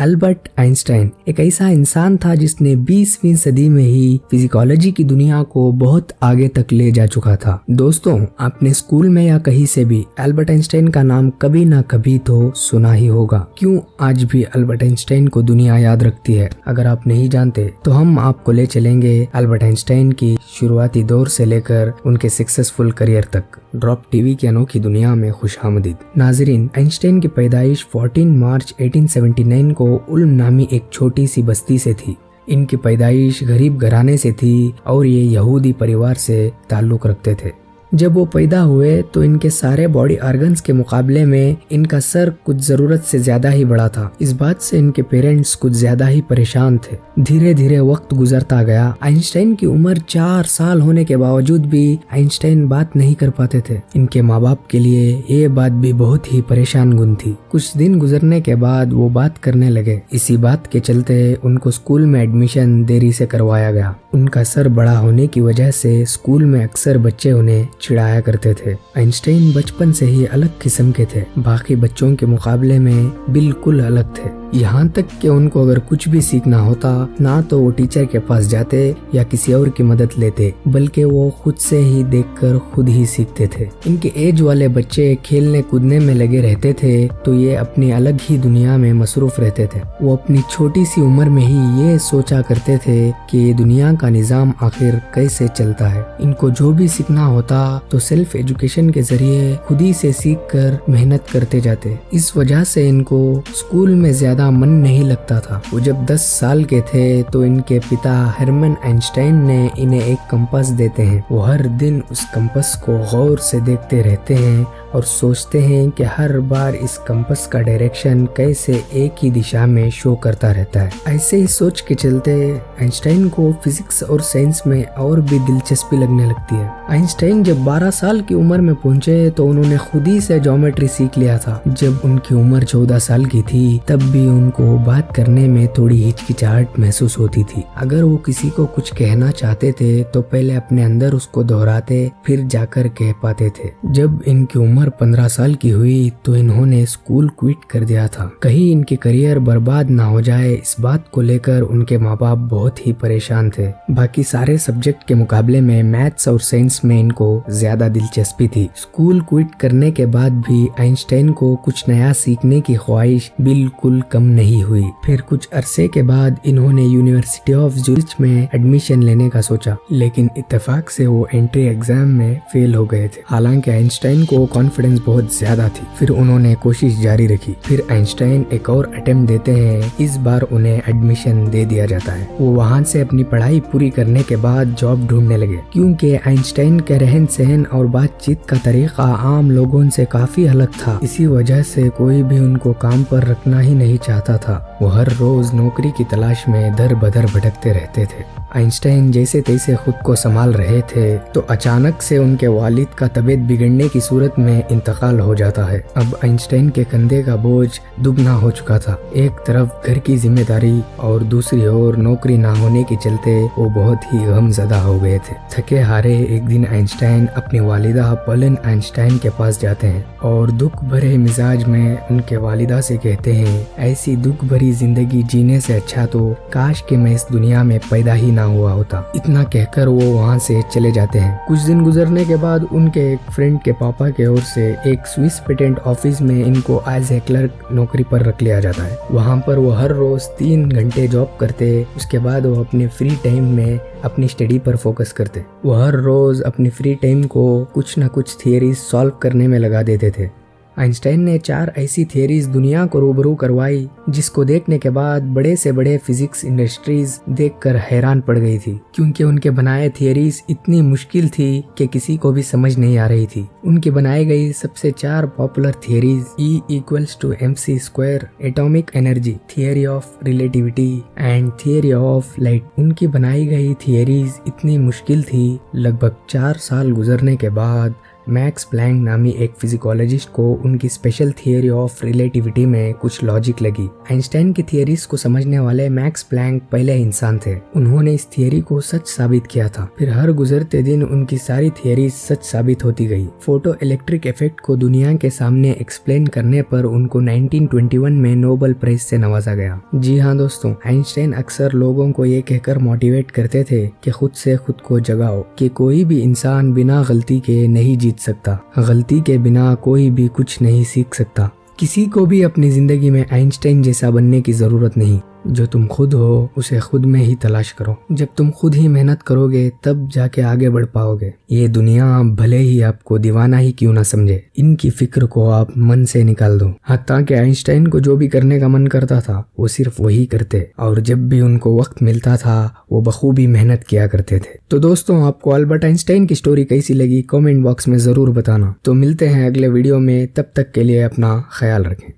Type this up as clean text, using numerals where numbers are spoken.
Albert Einstein एक ऐसा इंसान था जिसने 20वीं सदी में ही फिजिकोलॉजी की दुनिया को बहुत आगे तक ले जा चुका था। दोस्तों, आपने स्कूल में या कहीं से भी एल्बर्ट आइंस्टाइन का नाम कभी ना कभी तो सुना ही होगा। क्यों आज भी एल्बर्ट आइंस्टाइन को दुनिया याद रखती है? अगर आप नहीं जानते तो हम आपको ले चलेंगे एल्बर्ट आइंस्टाइन की शुरुआती दौर से लेकर उनके सक्सेसफुल करियर तक। ड्रॉप टीवी की अनोखी दुनिया में खुशामदीद। नाजरीन, आइंस्टाइन की पैदाइश 14 मार्च 1879 को उल्म नामी एक छोटी सी बस्ती से थी। इनकी पैदाइश गरीब घराने से थी और ये यहूदी परिवार से ताल्लुक रखते थे। जब वो पैदा हुए तो इनके सारे बॉडी ऑर्गन्स के मुकाबले में इनका सर कुछ जरूरत से ज्यादा ही बड़ा था। इस बात से इनके पेरेंट्स कुछ ज्यादा ही परेशान थे। धीरे धीरे वक्त गुजरता गया। आइंस्टाइन की उम्र 4 साल होने के बावजूद भी आइंस्टाइन बात नहीं कर पाते थे। इनके माँ बाप के लिए ये बात भी बहुत ही परेशान गुन थी। कुछ दिन गुजरने के बाद वो बात करने लगे। इसी बात के चलते उनको स्कूल में एडमिशन देरी से करवाया गया। उनका सर बड़ा होने की वजह से स्कूल में अक्सर बच्चे उन्हें चिढ़ाया करते थे। आइंस्टाइन बचपन से ही अलग किस्म के थे, बाकी बच्चों के मुकाबले में बिल्कुल अलग थे। यहाँ तक कि उनको अगर कुछ भी सीखना होता ना तो वो टीचर के पास जाते या किसी और की मदद लेते, बल्कि वो खुद से ही देखकर खुद ही सीखते थे। इनके एज वाले बच्चे खेलने कूदने में लगे रहते थे तो ये अपनी अलग ही दुनिया में मसरूफ रहते थे। वो अपनी छोटी सी उम्र में ही ये सोचा करते थे कि दुनिया का निजाम आखिर कैसे चलता है। इनको जो भी सीखना होता तो सेल्फ एजुकेशन के जरिए खुद ही से सीख कर मेहनत करते जाते। इस वजह से इनको स्कूल में ज्यादा मन नहीं लगता था। वो जब 10 साल के थे तो इनके पिता हरमन आइंस्टाइन ने इन्हें एक कंपास देते हैं। वो हर दिन उस कंपास को गौर से देखते रहते हैं और सोचते हैं कि हर बार इस कंपास का डायरेक्शन कैसे एक ही दिशा में शो करता रहता है। ऐसे ही सोच के चलते आइंस्टाइन को फिजिक्स और साइंस में और भी दिलचस्पी लगने लगती है। आइंस्टाइन जब 12 साल की उम्र में पहुंचे तो उन्होंने खुद ही से ज्योमेट्री सीख लिया था। जब उनकी उम्र 14 साल की थी तब भी उनको बात करने में थोड़ी हिचकिचाहट महसूस होती थी। अगर वो किसी को कुछ कहना चाहते थे तो पहले अपने अंदर उसको दोहराते फिर जाकर कह पाते थे। जब इनकी उम्र 15 साल की हुई तो इन्होंने स्कूल क्विट कर दिया था। कहीं इनके करियर बर्बाद ना हो जाए, इस बात को लेकर उनके माँ बाप बहुत ही परेशान थे। बाकी सारे सब्जेक्ट के मुकाबले में मैथ्स और साइंस में इनको ज्यादा दिलचस्पी थी। स्कूल क्विट करने के बाद भी आइंस्टाइन को कुछ नया सीखने की ख्वाहिश बिल्कुल कम नहीं हुई। फिर कुछ अरसे के बाद इन्होंने यूनिवर्सिटी ऑफ ज़ुरिच में एडमिशन लेने का सोचा, लेकिन इत्तेफाक से वो एंट्री एग्जाम में फेल हो गए थे। हालांकि आइंस्टाइन को कॉन्फिडेंस बहुत ज्यादा थी। फिर उन्होंने कोशिश जारी रखी। फिर आइंस्टाइन एक और अटेम्प्ट देते हैं। इस बार उन्हें एडमिशन दे दिया जाता है। वो वहाँ से अपनी पढ़ाई पूरी करने के बाद जॉब ढूंढने लगे, क्योंकि आइंस्टाइन के रहन सहन और बातचीत का तरीका आम लोगों से काफी अलग था। इसी वजह से कोई भी उनको काम पर रखना ही नहीं चाहता था। वो हर रोज नौकरी की तलाश में दर बदर भटकते रहते थे। आइंस्टाइन जैसे तैसे खुद को संभाल रहे थे तो अचानक से उनके वालिद का तबीयत बिगड़ने की सूरत में इंतकाल हो जाता है। अब आइंस्टाइन के कंधे का बोझ दुगना हो चुका था। एक तरफ घर की जिम्मेदारी और दूसरी ओर नौकरी ना होने के चलते वो बहुत ही गमज़दा हो गए थे। थके हारे एक दिन आइंस्टाइन अपनी वालिदा पॉलिन आइंस्टाइन के पास जाते हैं और दुख भरे मिजाज में उनके वालिदा से कहते हैं, ऐसी दुख भरी जिंदगी जीने से अच्छा तो काश कि मैं इस दुनिया में पैदा ही हुआ होता। इतना कहकर वो वहाँ से चले जाते हैं। कुछ दिन गुजरने के बाद उनके एक फ्रेंड के पापा के ओर से एक स्विस पेटेंट ऑफिस में इनको एज ए क्लर्क नौकरी पर रख लिया जाता है। वहाँ पर वो हर रोज 3 घंटे जॉब करते। उसके बाद वो अपने फ्री टाइम में अपनी स्टडी पर फोकस करते। वो हर रोज अपनी फ्री टाइम को कुछ न कुछ थियरीज सॉल्व करने में लगा देते थे। आइंस्टाइन ने 4 ऐसी थियरीज दुनिया को रूबरू करवाई जिसको देखने के बाद बड़े से बड़े फिजिक्स इंडस्ट्रीज देखकर हैरान पड़ गई थी, क्योंकि उनके बनाए थियरीज इतनी मुश्किल थी कि किसी को भी समझ नहीं आ रही थी। उनकी बनाई गई सबसे 4 popular theories E=mc², atomic energy, theory of relativity and theory of light. उनकी बनाई गई थियरीज इतनी मुश्किल थी। लगभग 4 साल गुजरने के बाद मैक्स प्लैंक नामी एक फिजिकोलॉजिस्ट को उनकी स्पेशल थियरी ऑफ रिलेटिविटी में कुछ लॉजिक लगी। आइंस्टाइन की थियरीज को समझने वाले मैक्स प्लैंक पहले इंसान थे। उन्होंने इस थियरी को सच साबित किया था। फिर हर गुजरते दिन उनकी सारी थियरीज सच साबित होती गई। फोटो इलेक्ट्रिक इफेक्ट को दुनिया के सामने एक्सप्लेन करने पर उनको 1921 में नोबेल प्राइज से नवाजा गया। जी हाँ दोस्तों, आइंस्टाइन अक्सर लोगों को ये कहकर मोटिवेट करते थे कि खुद से खुद को जगाओ कि कोई भी इंसान बिना गलती के नहीं जीत सकता। गलती के बिना कोई भी कुछ नहीं सीख सकता। किसी को भी अपनी जिंदगी में आइंस्टाइन जैसा बनने की जरूरत नहीं। जो तुम खुद हो उसे खुद में ही तलाश करो। जब तुम खुद ही मेहनत करोगे तब जाके आगे बढ़ पाओगे। ये दुनिया भले ही आपको दीवाना ही क्यों ना समझे, इनकी फिक्र को आप मन से निकाल दो। हालांकि आइंस्टाइन को जो भी करने का मन करता था वो सिर्फ वही करते, और जब भी उनको वक्त मिलता था वो बखूबी मेहनत किया करते थे। तो दोस्तों, आपको अल्बर्ट आइंस्टाइन की स्टोरी कैसी लगी कमेंट बॉक्स में जरूर बताना। तो मिलते हैं अगले वीडियो में, तब तक के लिए अपना ख्याल रखें।